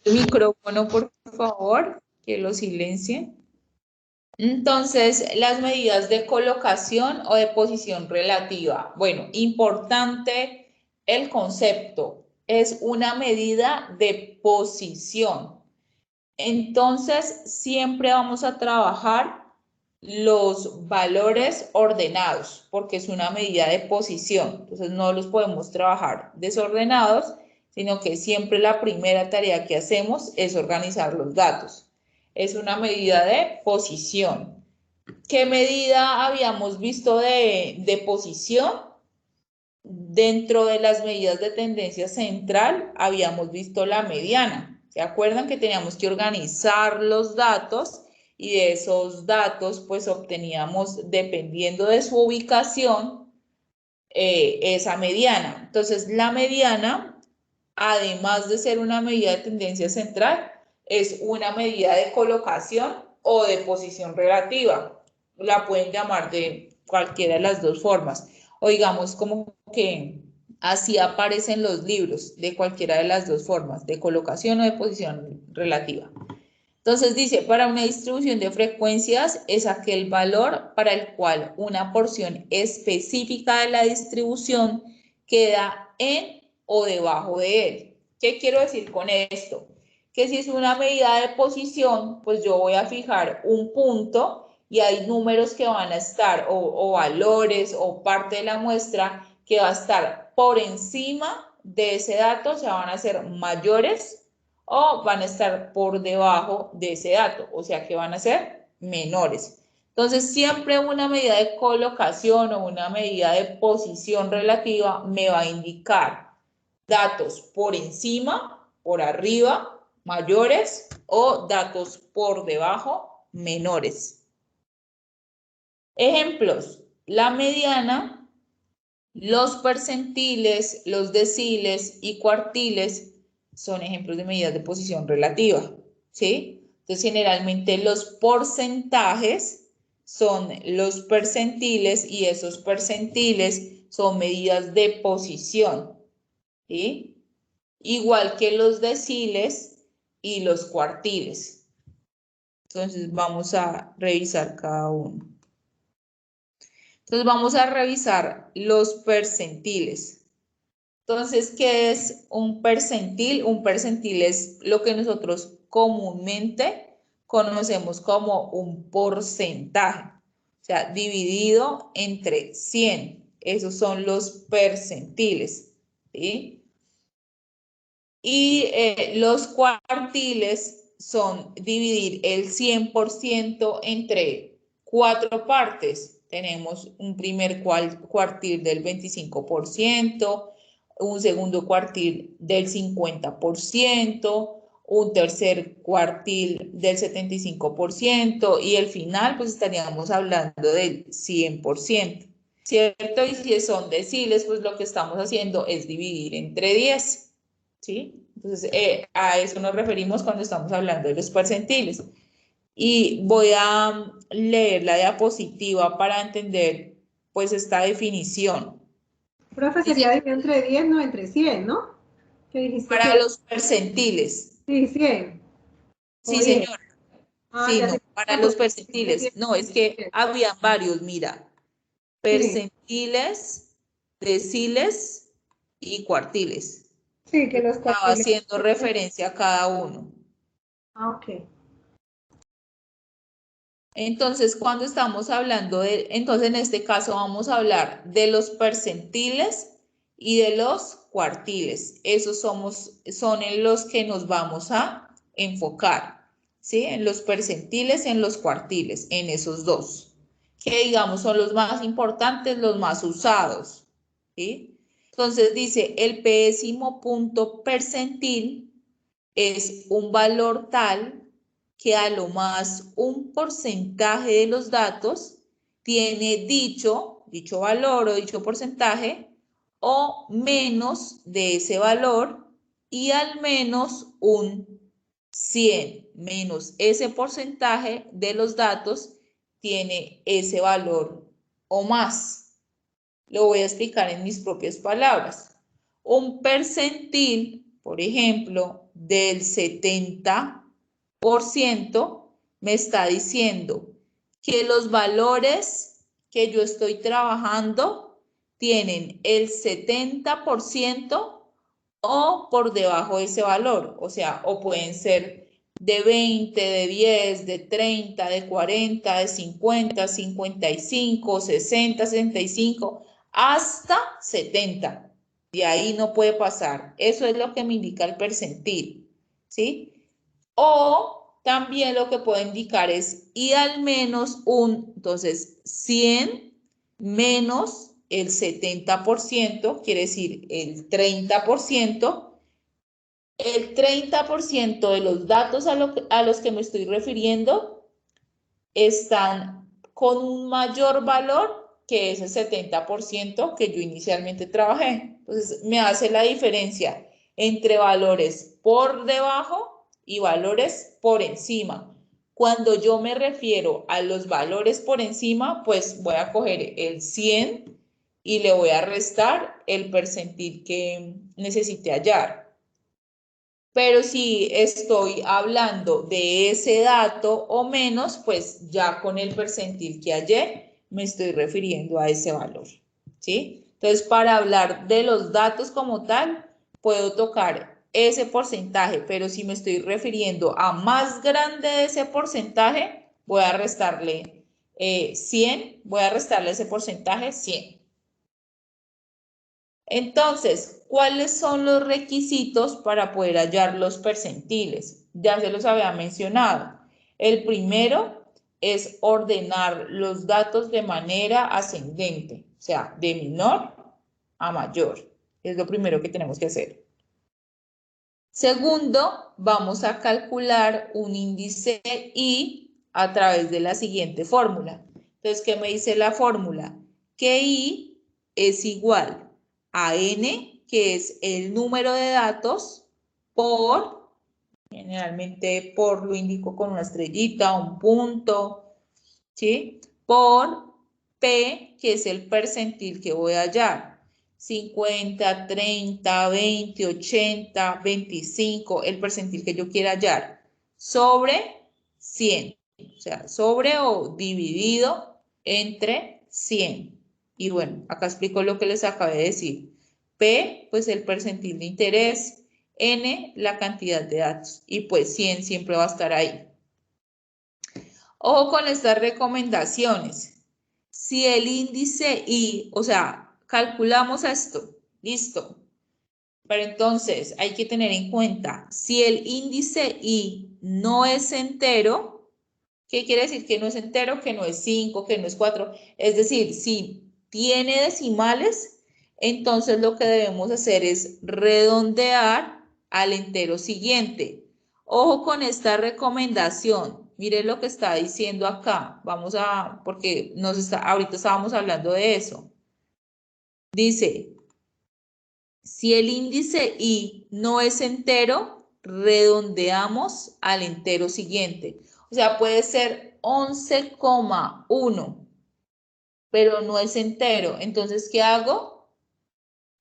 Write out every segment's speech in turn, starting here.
El micrófono, por favor, que lo silencien. Entonces, las medidas de colocación o de posición relativa. Bueno, importante el concepto. Es una medida de posición. Entonces, siempre vamos a trabajar los valores ordenados, porque es una medida de posición. Entonces, no los podemos trabajar desordenados, sino que siempre la primera tarea que hacemos es organizar los datos. Es una medida de posición. ¿Qué medida habíamos visto de posición? Dentro de las medidas de tendencia central habíamos visto la mediana. ¿Se acuerdan que teníamos que organizar los datos y de esos datos pues obteníamos, dependiendo de su ubicación, esa mediana? Entonces la mediana, además de ser una medida de tendencia central, es una medida de colocación o de posición relativa. La pueden llamar de cualquiera de las dos formas. O digamos como que así aparecen los libros, de cualquiera de las dos formas, de colocación o de posición relativa. Entonces dice, para una distribución de frecuencias es aquel valor para el cual una porción específica de la distribución queda en o debajo de él. ¿Qué quiero decir con esto? Que si es una medida de posición, pues yo voy a fijar un punto y hay números que van a estar, o valores, o parte de la muestra que va a estar por encima de ese dato, o sea, van a ser mayores o van a estar por debajo de ese dato, o sea que van a ser menores. Entonces, siempre una medida de colocación o una medida de posición relativa me va a indicar datos por encima, por arriba, mayores, o datos por debajo, menores. Ejemplos: la mediana, los percentiles, los deciles y cuartiles son ejemplos de medidas de posición relativa, ¿sí? Entonces, generalmente los porcentajes son los percentiles y esos percentiles son medidas de posición, ¿sí? Igual que los deciles y los cuartiles. Entonces, vamos a revisar cada uno. Entonces, vamos a revisar los percentiles. Entonces, ¿qué es un percentil? Un percentil es lo que nosotros comúnmente conocemos como un porcentaje, o sea, dividido entre 100. Esos son los percentiles, ¿sí? Y los cuartiles son dividir el 100% entre 4 partes. Tenemos un primer cuartil del 25%, un segundo cuartil del 50%, un tercer cuartil del 75% y el final pues estaríamos hablando del 100%, ¿cierto? Y si son deciles, pues lo que estamos haciendo es dividir entre 10. ¿Sí? Entonces, a eso nos referimos cuando estamos hablando de los percentiles. Y voy a leer la diapositiva para entender, pues, esta definición. Profe, sería dividido entre 10, no entre 100, ¿no? ¿Qué dijiste Para que? los percentiles. Sí, 100. O Sí, 10. señora. Ah, Sí, ya no, sé. para Porque los percentiles. No, es que había varios, mira. sí, Percentiles, deciles y cuartiles. sí, que los Estaba cuartiles. haciendo referencia a cada uno. Ah, ok. Entonces, cuando estamos hablando entonces en este caso vamos a hablar de los percentiles y de los cuartiles. Esos son en los que nos vamos a enfocar, ¿sí? En los percentiles, en los cuartiles, en esos dos, que digamos son los más importantes, los más usados, ¿sí? Entonces dice, el pésimo punto percentil es un valor tal que a lo más un porcentaje de los datos tiene dicho valor o dicho porcentaje o menos de ese valor y al menos un 100 menos ese porcentaje de los datos tiene ese valor o más. Lo voy a explicar en mis propias palabras. Un percentil, por ejemplo, del 70%, me está diciendo que los valores que yo estoy trabajando tienen el 70% o por debajo de ese valor. O sea, o pueden ser de 20, de 10, de 30, de 40, de 50, 55, 60, 65, hasta 70. De ahí no puede pasar. Eso es lo que me indica el percentil, ¿sí? O también lo que puedo indicar es y al menos entonces 100 menos el 70%, quiere decir el 30%. El 30% de los datos a los que me estoy refiriendo están con un mayor valor que ese 70% que yo inicialmente trabajé. Entonces, me hace la diferencia entre valores por debajo y valores por encima. Cuando yo me refiero a los valores por encima, pues voy a coger el 100 y le voy a restar el percentil que necesite hallar. Pero si estoy hablando de ese dato o menos, pues ya con el percentil que hallé, me estoy refiriendo a ese valor, ¿sí? Entonces, para hablar de los datos como tal, puedo tocar ese porcentaje, pero si me estoy refiriendo a más grande de ese porcentaje, voy a restarle 100, voy a restarle ese porcentaje 100. Entonces, ¿cuáles son los requisitos para poder hallar los percentiles? Ya se los había mencionado. El primero es ordenar los datos de manera ascendente, o sea, de menor a mayor. Es lo primero que tenemos que hacer. Segundo, vamos a calcular un índice I a través de la siguiente fórmula. Entonces, ¿qué me dice la fórmula? Que I es igual a N, que es el número de datos, por, generalmente por lo indico con una estrellita, un punto, ¿sí? Por P, que es el percentil que voy a hallar. 50, 30, 20, 80, 25, el percentil que yo quiera hallar, sobre 100. O sea, sobre o dividido entre 100. Y bueno, acá explico lo que les acabé de decir. P, pues el percentil de interés. N, la cantidad de datos. Y pues 100 siempre va a estar ahí. Ojo con estas recomendaciones. Si el índice I, o sea, calculamos esto, listo. Pero entonces hay que tener en cuenta, si el índice I no es entero, ¿qué quiere decir que no es entero? Que no es 5, que no es 4. Es decir, si tiene decimales, entonces lo que debemos hacer es redondear al entero siguiente. Ojo con esta recomendación. Miren lo que está diciendo acá. Vamos a, porque ahorita estábamos hablando de eso. Dice, si el índice I no es entero, redondeamos al entero siguiente. O sea, puede ser 11,1, pero no es entero. Entonces, ¿qué hago?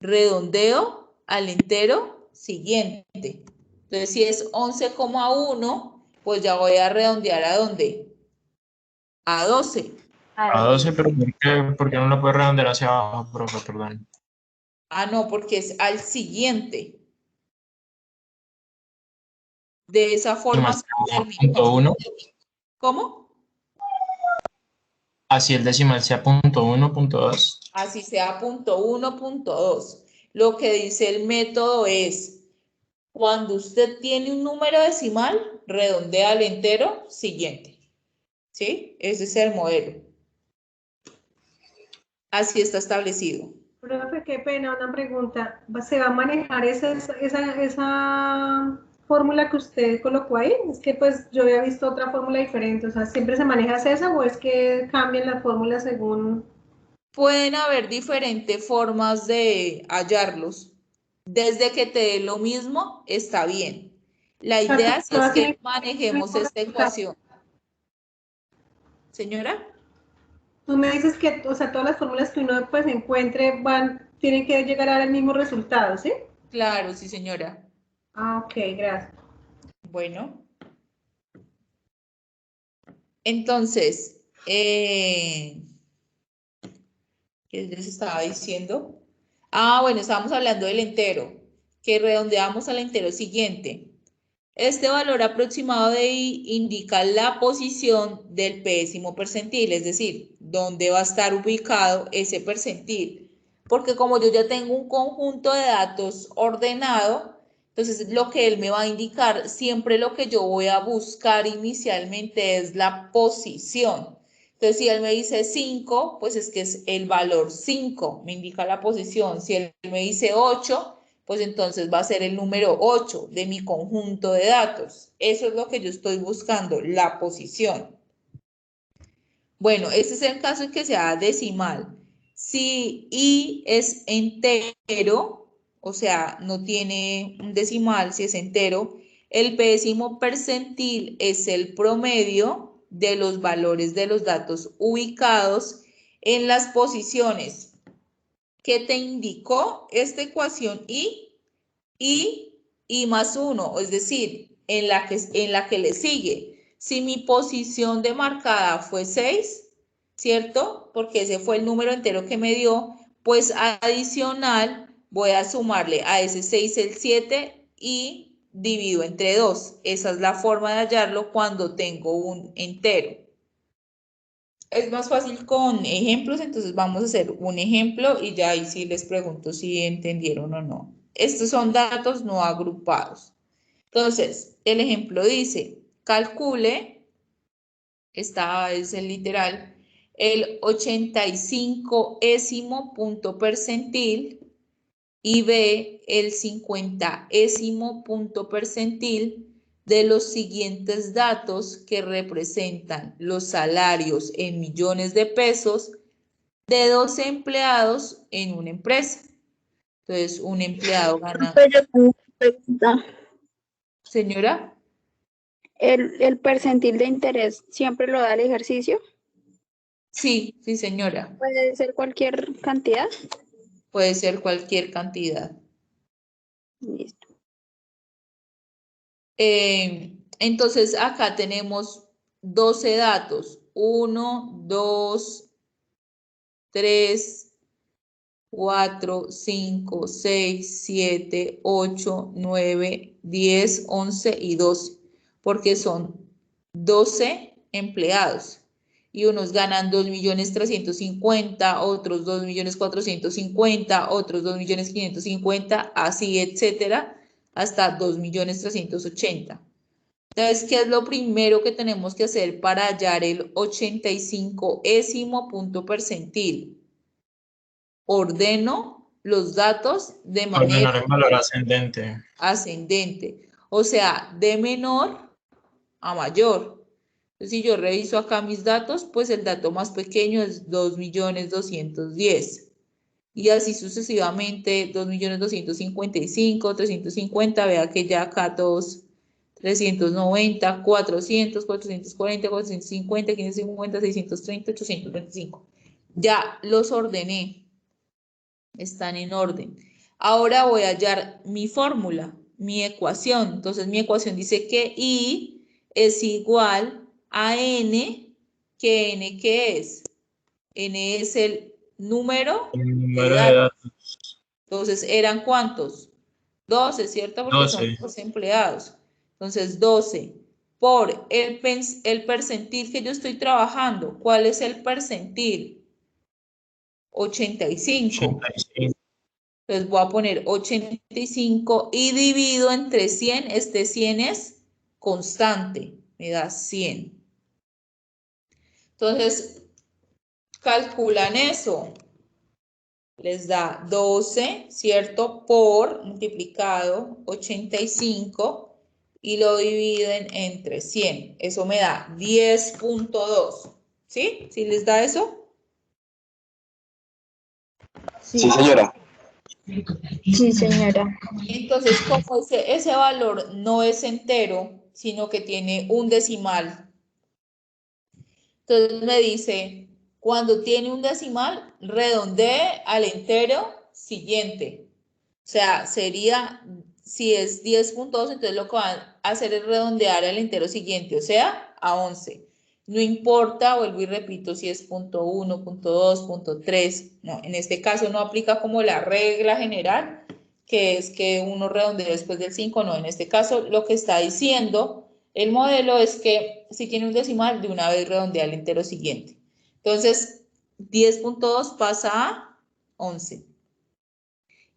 Redondeo al entero siguiente. Entonces, si es 11,1, pues ya voy a redondear ¿a dónde? A 12. A 12, pero ¿por qué no lo puede redondear hacia abajo, profe? Perdón. Ah, no, porque es al siguiente. De esa forma se terminó. .1. ¿Cómo? Así el decimal sea .1, .2. Así sea .1, .2. Lo que dice el método es, cuando usted tiene un número decimal, redondea al entero siguiente. ¿Sí? Ese es el modelo. Así está establecido. Profe, qué pena, una pregunta. ¿Se va a manejar esa fórmula que usted colocó ahí? Es que pues yo había visto otra fórmula diferente, o sea, ¿siempre se maneja esa o es que cambian las fórmulas según...? Pueden haber diferentes formas de hallarlos. Desde que te dé lo mismo, está bien. La idea sí es que manejemos esta ecuación. Señora. Tú me dices que, o sea, todas las fórmulas que uno pues encuentre tienen que llegar al mismo resultado, ¿sí? Claro, sí, señora. Ah, ok, gracias. Bueno, entonces, ¿qué les estaba diciendo? Ah, bueno, estábamos hablando del entero, que redondeamos al entero siguiente. Este valor aproximado de I indica la posición del pésimo percentil, es decir, dónde va a estar ubicado ese percentil. Porque como yo ya tengo un conjunto de datos ordenado, entonces lo que él me va a indicar, siempre lo que yo voy a buscar inicialmente es la posición. Entonces, si él me dice 5, pues es que es el valor 5, me indica la posición. Si él me dice 8, pues entonces va a ser el número 8 de mi conjunto de datos. Eso es lo que yo estoy buscando, la posición. Bueno, este es el caso en que sea decimal. Si I es entero, o sea, no tiene un decimal, si es entero, el pésimo percentil es el promedio de los valores de los datos ubicados en las posiciones que te indicó esta ecuación y más 1, es decir, en la que le sigue. Si mi posición de marcada fue 6, ¿cierto? Porque ese fue el número entero que me dio, pues adicional voy a sumarle a ese 6 el 7 y divido entre 2. Esa es la forma de hallarlo cuando tengo un entero. Es más fácil con ejemplos, entonces vamos a hacer un ejemplo y ya ahí sí les pregunto si entendieron o no. Estos son datos no agrupados. Entonces, el ejemplo dice, calcule, esta es el literal, el 85º punto percentil y ve el 50º punto percentil de los siguientes datos que representan los salarios en millones de pesos de 12 empleados en una empresa. Entonces, un empleado gana. Pero tengo una pregunta. Señora, ¿El percentil de interés siempre lo da el ejercicio? sí, sí, señora. ¿Puede ser cualquier cantidad? Puede ser cualquier cantidad. Listo. Entonces, acá tenemos 12 datos. 1, 2, 3, 4, 5, 6, 7, 8, 9, 10, 11 y 12, porque son 12 empleados y unos ganan 2.350.000, otros 2.450.000, otros 2.550.000, así, etcétera, hasta 2.380.000. Entonces, ¿qué es lo primero que tenemos que hacer para hallar el 85º punto percentil? Ordeno los datos de manera Ordenar en valor ascendente. ascendente, o sea, de menor a mayor. Entonces, si yo reviso acá mis datos, pues el dato más pequeño es 2.210.000. Y así sucesivamente, 2.255.000, 350, vea que ya acá todos 390, 400, 440, 450, 550, 630, 825. Ya los ordené, están en orden. Ahora voy a hallar mi fórmula, mi ecuación. Entonces mi ecuación dice que I es igual a N, que N, ¿qué es? N es el número El de número de datos. datos. Entonces, ¿eran cuántos? 12, ¿cierto? Porque son 12. los empleados. Entonces, 12 por el percentil que yo estoy trabajando. ¿Cuál es el percentil? 85. 85. Entonces, voy a poner 85 y divido entre 100. Este 100 es constante. Me da 100. Entonces, calculan eso. Les da 12, ¿cierto? Por multiplicado 85 y lo dividen entre 100. Eso me da 10.2. ¿Sí? ¿Sí les da eso? Sí, señora. Sí, señora. Entonces, como ese valor no es entero, sino que tiene un decimal, entonces me dice, cuando tiene un decimal, redondee al entero siguiente. O sea, sería si es 10.2, entonces lo que van a hacer es redondear al entero siguiente, o sea, a 11. No importa, vuelvo y repito, si es .1, .2, .3, no, en este caso no aplica como la regla general, que es que uno redondea después del 5, no, en este caso lo que está diciendo el modelo es que si tiene un decimal, de una vez redondea al entero siguiente. Entonces, 10.2 pasa a 11.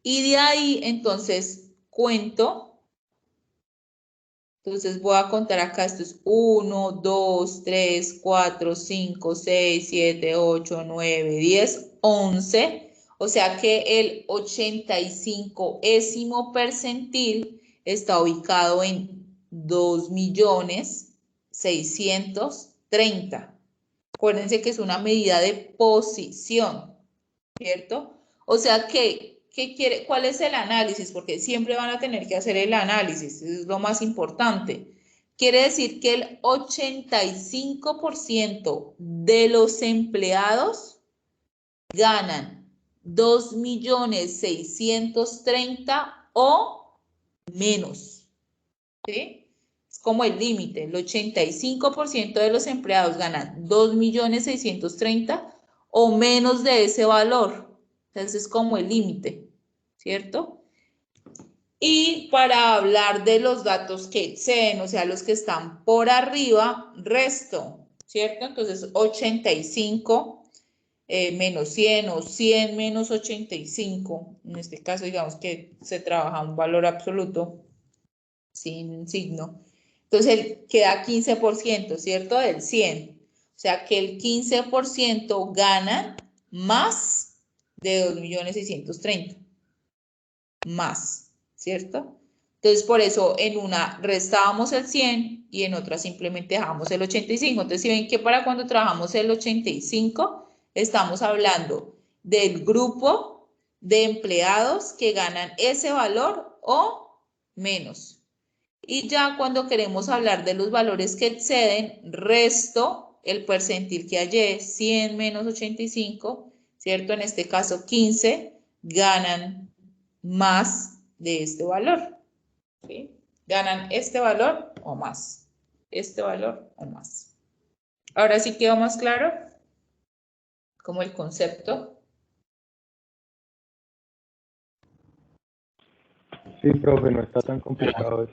Y de ahí, entonces, cuento. Entonces, voy a contar acá, esto es 1, 2, 3, 4, 5, 6, 7, 8, 9, 10, 11. O sea que el 85º percentil está ubicado en 2.630.000. Acuérdense que es una medida de posición, ¿cierto? O sea que, ¿qué quiere? ¿Cuál es el análisis? Porque siempre van a tener que hacer el análisis, es lo más importante. Quiere decir que el 85% de los empleados ganan 2.630.000 o menos, ¿sí? Es como el límite, el 85% de los empleados ganan 2.630.000 o menos de ese valor. Entonces es como el límite, ¿cierto? Y para hablar de los datos que exceden, o sea, los que están por arriba, resto, ¿cierto? Entonces 85 menos 100 o 100 menos 85. En este caso, digamos que se trabaja un valor absoluto sin signo. Entonces queda 15%, ¿cierto? Del 100. O sea que el 15% gana más de 2.630.000. Más, ¿cierto? Entonces por eso en una restábamos el 100 y en otra simplemente dejamos el 85. Entonces si ven que para cuando trabajamos el 85 estamos hablando del grupo de empleados que ganan ese valor o menos. Y ya cuando queremos hablar de los valores que exceden, resto el percentil que hallé, 100 menos 85, ¿cierto? En este caso 15 ganan más de este valor, ¿sí? Ganan este valor o más, este valor o más. Ahora sí quedó más claro como el concepto. Sí, profe, no está tan complicado eso.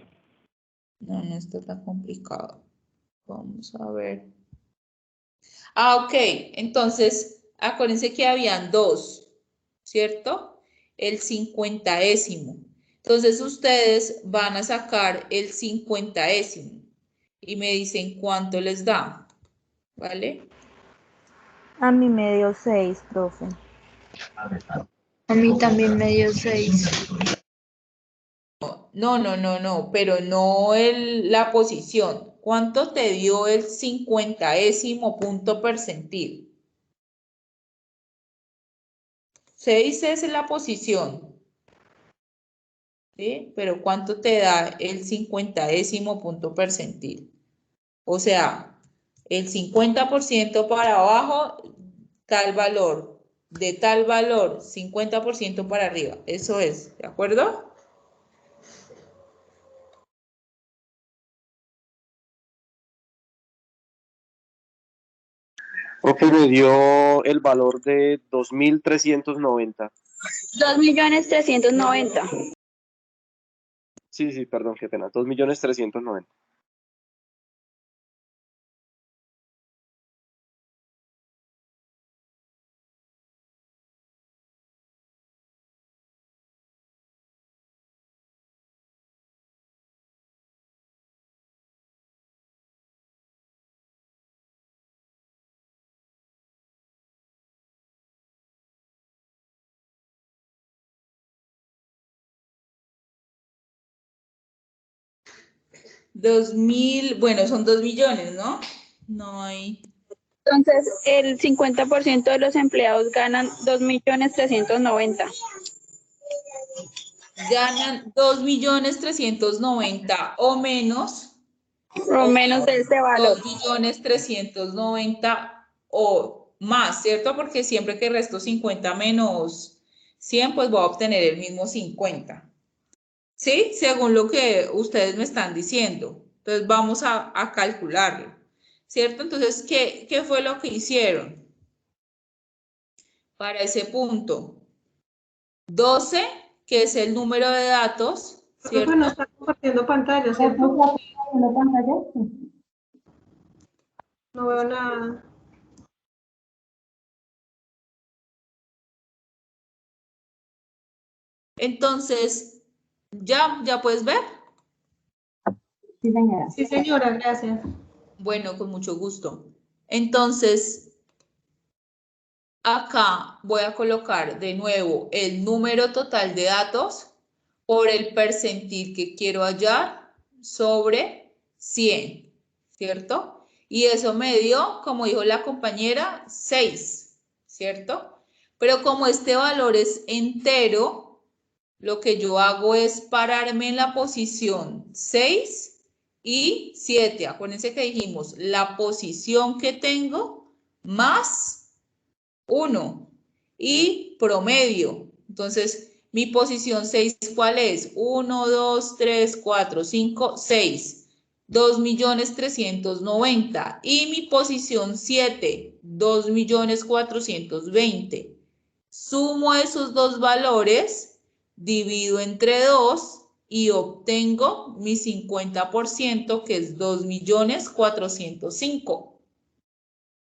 No, no está tan complicado. Vamos a ver. Ah, ok. Entonces, acuérdense que habían dos, ¿cierto? El 50º. Entonces, ustedes van a sacar el 50º y me dicen cuánto les da, ¿vale? A mí me dio 6, profe. A mí también me dio 6. No, pero no la posición. ¿Cuánto te dio el 50º punto percentil? 6 es la posición, ¿sí? Pero ¿cuánto te da el 50º punto percentil? O sea, el 50% para abajo, tal valor, de tal valor, 50% para arriba. Eso es, ¿de acuerdo? Profe, me dio el valor de 2.390. 2.390.000. Sí, perdón, qué pena. 2.390.000. Bueno, son 2 millones, ¿no? No hay. Entonces, el 50% de los empleados ganan 2.390.000. Ganan 2.390.000 o menos. O menos de este valor. 2.390.000 o más, ¿cierto? Porque siempre que resto 50 menos 100, pues voy a obtener el mismo 50. ¿Sí? Según lo que ustedes me están diciendo. Entonces vamos a calcularlo, ¿cierto? Entonces, ¿qué fue lo que hicieron para ese punto? 12, que es el número de datos, ¿cierto? Profe, no está compartiendo pantalla, ¿cierto? No veo nada. Entonces, ¿ya puedes ver? Sí, señora, gracias. Bueno, con mucho gusto. Entonces, acá voy a colocar de nuevo el número total de datos por el percentil que quiero hallar sobre 100, ¿cierto? Y eso me dio, como dijo la compañera, 6, ¿cierto? Pero como este valor es entero, lo que yo hago es pararme en la posición 6 y 7. Acuérdense que dijimos la posición que tengo más 1 y promedio. Entonces, mi posición 6, ¿cuál es? 1, 2, 3, 4, 5, 6. 2.390.000. Y mi posición 7, 2.420.000. Sumo esos dos valores, divido entre 2 y obtengo mi 50%, que es 2.405.000.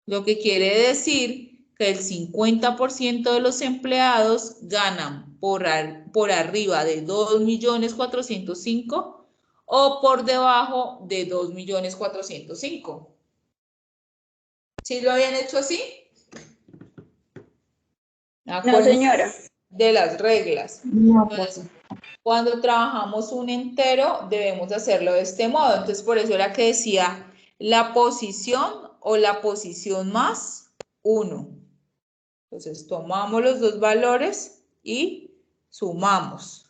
Lo que quiere decir que el 50% de los empleados ganan por arriba de 2.405.000 o por debajo de 2.405.000. ¿Sí lo habían hecho así? No, señora. De las reglas. Entonces, cuando trabajamos un entero, debemos hacerlo de este modo. Entonces, por eso era que decía la posición o la posición más 1. Entonces, tomamos los dos valores y sumamos.